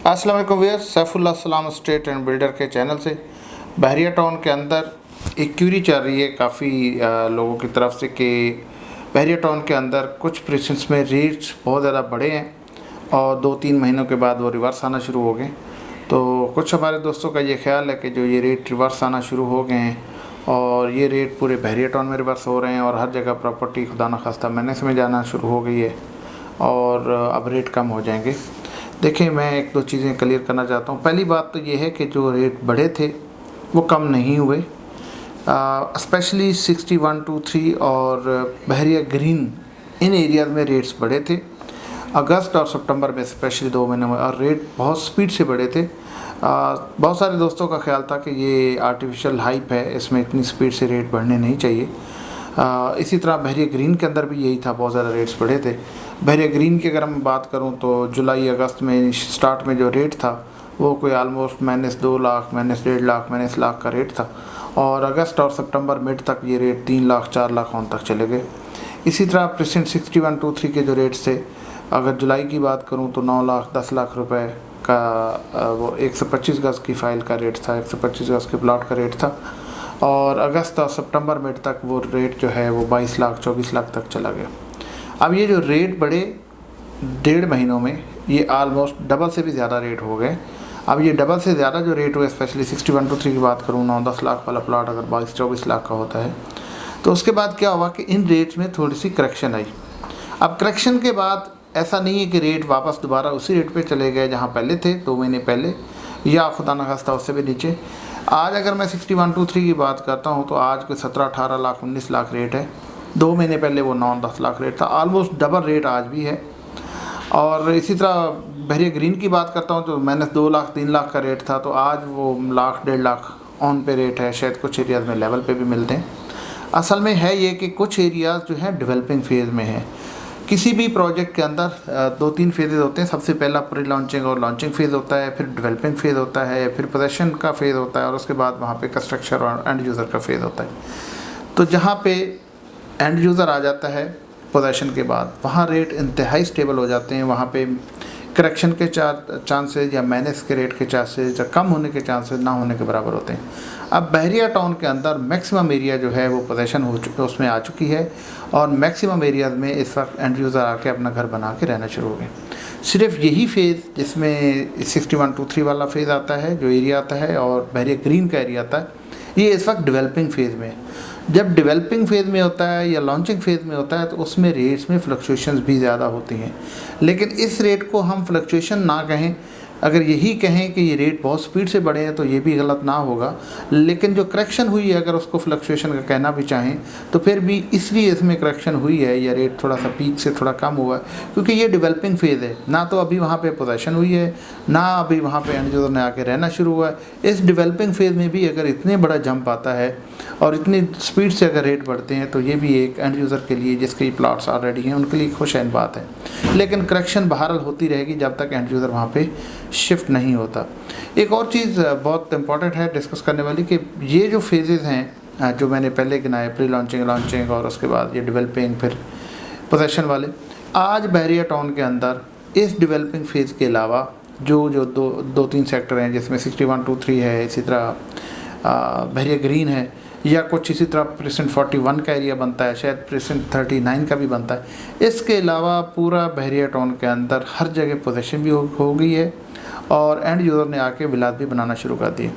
अस्सलाम वालेकुम व्यूअर्स, सैफुल्लाह सलाम स्टेट एंड बिल्डर के चैनल से बहरिया टाउन के अंदर एक क्यूरी चल रही है काफ़ी लोगों की तरफ से कि बहरिया टाउन के अंदर कुछ प्रेसेंस में रेट्स बहुत ज़्यादा बढ़े हैं और 2-3 महीनों के बाद वो रिवर्स आना शुरू हो गए। तो कुछ हमारे दोस्तों का ये ख्याल है कि जो ये रेट रिवर्स आना शुरू हो गए हैं और ये रेट पूरे बहरिया टाउन में रिवर्स हो रहे हैं और हर जगह प्रॉपर्टी खुदा न खास्ता मैनेस में जाना शुरू हो गई है और अब रेट कम हो जाएंगे। देखिए, मैं एक दो चीज़ें क्लियर करना चाहता हूँ। पहली बात तो ये है कि जो रेट बढ़े थे वो कम नहीं हुए, स्पेशली 6123 और बहरिया ग्रीन इन एरियाज़ में रेट्स बढ़े थे अगस्त और सितंबर में, स्पेशली 2 महीने में, और रेट बहुत स्पीड से बढ़े थे। बहुत सारे दोस्तों का ख्याल था कि ये आर्टिफिशियल हाइप है, इसमें इतनी स्पीड से रेट बढ़ने नहीं चाहिए। इसी तरह बहरिया ग्रीन के अंदर भी यही था, बहुत ज़्यादा रेट्स बढ़े थे। बहरिया ग्रीन की अगर मैं बात करूं तो जुलाई अगस्त में स्टार्ट में जो रेट था वो कोई आलमोस्ट -2 लाख, -1.5 लाख, -1 लाख का रेट था और अगस्त और सितंबर मिड तक ये रेट 3 लाख 4 लाख ऑन तक चले गए। इसी तरह प्रेसेंट 6123 के जो रेट्स थे, अगर जुलाई की बात करूं तो 9 लाख 10 लाख रुपए का वो 125 गज़ की फ़ाइल का रेट था, 125 गज़ के प्लाट का रेट था और अगस्त और सितंबर मिड तक वो रेट जो है वो 22 लाख 24 लाख तक चला गया। अब ये जो रेट बढ़े 1.5 महीनों में, ये आलमोस्ट डबल से भी ज़्यादा रेट हो गए। अब ये डबल से ज़्यादा जो रेट हुए, स्पेशली 6123 की बात करूँ, 9-10 लाख वाला प्लाट अगर 22-24 लाख का होता है तो उसके बाद क्या हुआ कि इन रेट्स में थोड़ी सी करेक्शन आई। अब करेक्शन के बाद ऐसा नहीं है कि रेट वापस दोबारा उसी रेट पे चले गए जहाँ पहले थे 2 महीने पहले, या खुदा न खास्ता उससे भी नीचे। आज अगर मैं 6123 की बात करता हूँ तो आज कोई 17-18 लाख 19 लाख रेट है। 2 महीने पहले वो 9-10 लाख रेट था, ऑलमोस्ट डबल रेट आज भी है। और इसी तरह बहरिया ग्रीन की बात करता हूँ तो -2 लाख 3 लाख का रेट था, तो आज वो 1 लाख 1.5 लाख ऑन पे रेट है। शायद कुछ एरियाज़ में लेवल पे भी मिलते हैं। असल में है ये कि कुछ एरियाज़ जो हैं डेवलपिंग फेज़ में हैं। किसी भी प्रोजेक्ट के अंदर 2-3 फेजेज़ होते हैं। सबसे पहला प्री लॉन्चिंग और लॉन्चिंग फ़ेज़ होता है, फिर डेवलपिंग फ़ेज़ होता है, फिर पोजेसन का फ़ेज़ होता है और उसके बाद वहाँ पे कंस्ट्रक्शन और एंड यूज़र का फ़ेज़ होता है। तो जहाँ पे एंड यूज़र आ जाता है पोजेसन के बाद, वहाँ रेट इंतहाई स्टेबल हो जाते हैं। वहाँ पे करेक्शन के चांसेस या मैनेज के रेट के चांसेस या कम होने के चांसेस ना होने के बराबर होते हैं। अब बहरिया टाउन के अंदर मैक्सिमम एरिया जो है वो पोजेसन हो चुकी, उसमें आ चुकी है और मैक्सिमम एरियाज़ में इस वक्त एंड यूज़र आके अपना घर बना के रहना शुरू हो गए। सिर्फ यही फेज़ जिसमें 6123 वाला फेज़ आता है, जो एरिया आता है, और बहरिया ग्रीन का एरिया आता है, ये इस वक्त डेवलपिंग फेज़ में है। जब डेवलपिंग फेज़ में होता है या लॉन्चिंग फेज़ में होता है तो उसमें रेट्स में फ्लक्चुएशंस भी ज़्यादा होती हैं। लेकिन इस रेट को हम फ्लक्चुएशन ना कहें, अगर यही कहें कि ये रेट बहुत स्पीड से बढ़े हैं तो ये भी गलत ना होगा। लेकिन जो करेक्शन हुई है, अगर उसको फ्लक्चुएशन का कहना भी चाहें तो फिर भी इसलिए इसमें करेक्शन हुई है या रेट थोड़ा सा पीक से थोड़ा कम हुआ है क्योंकि ये डेवलपिंग फेज़ है। ना तो अभी वहाँ पे पोजेसन हुई है, ना अभी वहाँ पे एंड यूज़र ने आके रहना शुरू हुआ है। इस डेवलपिंग फेज़ में भी अगर इतने बड़ा जंप आता है और इतनी स्पीड से अगर रेट बढ़ते हैं तो ये भी एक एंड यूज़र के लिए, जिसके प्लाट्स ऑलरेडी हैं, उनके लिए खुशैन बात है। लेकिन करेक्शन बहरहाल होती रहेगी जब तक एंड यूज़र वहाँ पे शिफ्ट नहीं होता। एक और चीज़ बहुत इंपॉर्टेंट है डिस्कस करने वाली कि ये जो फेजेज़ हैं जो मैंने पहले गिनाए, प्री लॉन्चिंग, लॉन्चिंग और उसके बाद ये डेवलपिंग, फिर पोजेसन वाले, आज बहरिया टाउन के अंदर इस डेवलपिंग फेज़ के अलावा जो 2-3 सेक्टर हैं जिसमें 6123 है, इसी तरह बहरिया ग्रीन है, या कुछ इसी तरह प्रेसेंट 41 का एरिया बनता है, शायद प्रेसेंट 39 का भी बनता है। इसके अलावा पूरा बहरिया टाउन के अंदर हर जगह पोजेसन भी हो गई है और एंड यूज़र ने आके विलास भी बनाना शुरू कर दिए।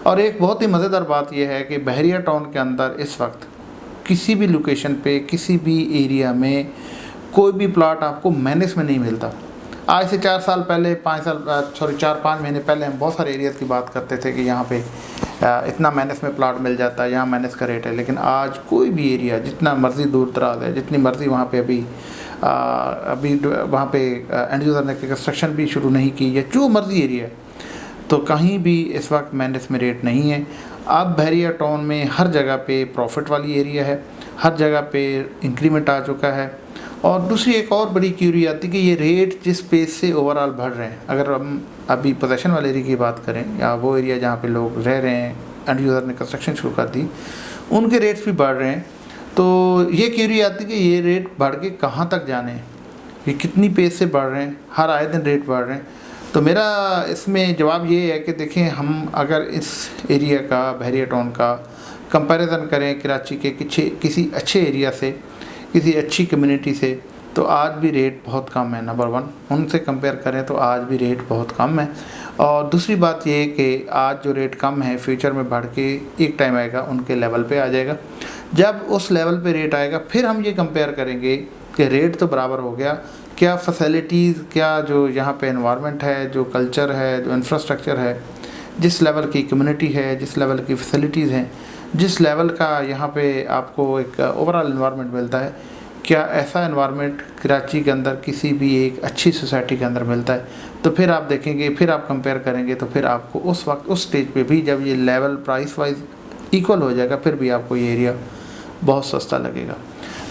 और एक बहुत ही मज़ेदार बात यह है कि बहरिया टाउन के अंदर इस वक्त किसी भी लोकेशन पे, किसी भी एरिया में कोई भी प्लाट आपको मैनेज में नहीं मिलता। आज से 4 साल पहले, 4-5 महीने पहले हम बहुत सारे एरियाज़ की बात करते थे कि यहाँ पे इतना मैनेज में प्लाट मिल जाता है, यहाँ मैनेज का रेट है। लेकिन आज कोई भी एरिया जितना मर्ज़ी दूर दराज है, जितनी मर्ज़ी वहाँ पे अभी वहाँ पे एंड यूज़र ने कंस्ट्रक्शन भी शुरू नहीं की, या जो मर्ज़ी एरिया, तो कहीं भी इस वक्त मैनेज में रेट नहीं है। अब बहरिया टाउन में हर जगह पे प्रॉफिट वाली एरिया है, हर जगह पे इंक्रीमेंट आ चुका है। और दूसरी एक और बड़ी क्यूरी आती है कि ये रेट जिस पेस से ओवरऑल बढ़ रहे हैं, अगर हम अभी पोजेसन वाले एरिया की बात करें या वो एरिया जहाँ पे लोग रह रहे हैं, एंड यूज़र ने कंस्ट्रक्शन शुरू कर दी, उनके रेट्स भी बढ़ रहे हैं। तो ये क्यूरी आती है कि ये रेट बढ़ के कहाँ तक जाने हैं, ये कितनी पेस से बढ़ रहे हैं, हर आए दिन रेट बढ़ रहे हैं। तो मेरा इसमें जवाब ये है कि देखें, हम अगर इस एरिया का, बहरिया टाउन का कंपैरिजन करें कराची के किसी अच्छे एरिया से, किसी अच्छी कम्युनिटी से, तो आज भी रेट बहुत कम है। नंबर वन, उनसे कंपेयर करें तो आज भी रेट बहुत कम है। और दूसरी बात ये कि आज जो रेट कम है, फ्यूचर में बढ़ के एक टाइम आएगा उनके लेवल पे आ जाएगा। जब उस लेवल पे रेट आएगा फिर हम ये कंपेयर करेंगे कि रेट तो बराबर हो गया, क्या फैसिलिटीज़, क्या जो यहाँ पे एनवायरनमेंट है, जो कल्चर है, जो इंफ्रास्ट्रक्चर है, जिस लेवल की कम्युनिटी है, जिस लेवल की फैसिलिटीज़ हैं, जिस लेवल का यहाँ पे आपको एक ओवरऑल एनवायरनमेंट मिलता है, क्या ऐसा एनवायरनमेंट कराची के अंदर किसी भी एक अच्छी सोसाइटी के अंदर मिलता है? तो फिर आप देखेंगे, फिर आप कंपेयर करेंगे, तो फिर आपको उस वक्त, उस स्टेज पे भी जब ये लेवल प्राइस वाइज इक्वल हो जाएगा, फिर भी आपको ये एरिया बहुत सस्ता लगेगा।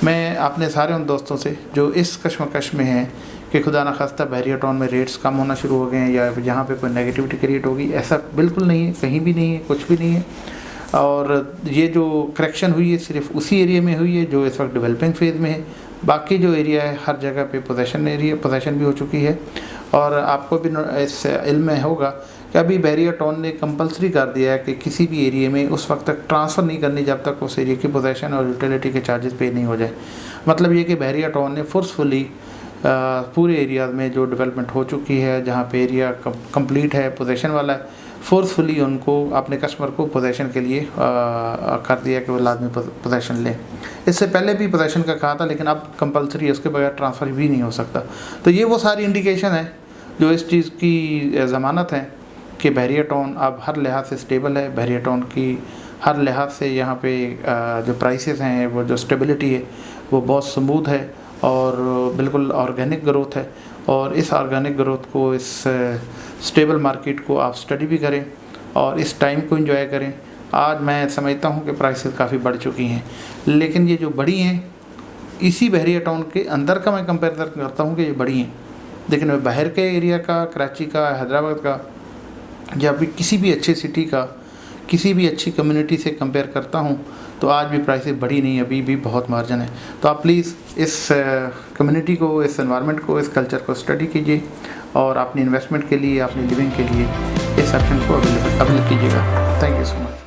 मैं अपने सारे उन दोस्तों से जो इस कश्मकश में हैं कि खुदा न खास्ता बहरिया टाउन में रेट्स कम होना शुरू हो गए हैं या यहाँ पे कोई नेगेटिविटी क्रिएट होगी, ऐसा बिल्कुल नहीं है, कहीं भी नहीं है, कुछ भी नहीं है। और ये जो करेक्शन हुई है सिर्फ उसी एरिया में हुई है जो इस वक्त डेवलपिंग फेज़ में है। बाकी जो एरिया है हर जगह पे पोजेशन भी हो चुकी है। और आपको भी इस इल्म में होगा कि अभी बहरिया टाउन ने कंपलसरी कर दिया है कि किसी भी एरिया में उस वक्त तक ट्रांसफ़र नहीं करनी जब तक उस एरिया की पोजेशन और यूटिलिटी के चार्जेस पे नहीं हो जाए। मतलब ये कि बहरिया टाउन ने फोर्सफुली पूरे एरिया में जो डेवलपमेंट हो चुकी है, जहाँ पे एरिया कंप्लीट है, पोजेशन वाला है, फोर्सफुली उनको अपने कस्टमर को पोजेशन के लिए कर दिया कि वो लाजमी पोजेशन लें। इससे पहले भी पोजेशन का कहा था, लेकिन अब कंपलसरी है, उसके बगैर ट्रांसफ़र भी नहीं हो सकता। तो ये वो सारी इंडिकेशन है जो इस चीज़ की ज़मानत है कि बहरिया टाउन अब हर लिहाज से स्टेबल है। बहरिया टाउन की हर लिहाज से यहाँ पे जो प्राइसेस हैं, वो जो स्टेबिलिटी है, वो बहुत स्मूथ है और बिल्कुल ऑर्गेनिक ग्रोथ है। और इस ऑर्गेनिक ग्रोथ को, इस स्टेबल मार्केट को आप स्टडी भी करें और इस टाइम को एंजॉय करें। आज मैं समझता हूँ कि प्राइसेस काफ़ी बढ़ चुकी हैं, लेकिन ये जो बढ़ी हैं, इसी बहरिया टाउन के अंदर का मैं कंपेरिजन करता हूँ कि ये बढ़ी हैं। लेकिन मैं बाहर के एरिया का, कराची का, हैदराबाद का, या फिर किसी भी अच्छे सिटी का, किसी भी अच्छी कम्युनिटी से कंपेयर करता हूँ, तो आज भी प्राइसेस बढ़ी नहीं, अभी भी बहुत मार्जिन है। तो आप प्लीज़ इस कम्युनिटी को, इस एनवायरनमेंट को, इस कल्चर को स्टडी कीजिए और अपनी इन्वेस्टमेंट के लिए, अपनी लिविंग के लिए इस ऑप्शन को अवेलेबल कीजिएगा। Thank you so much.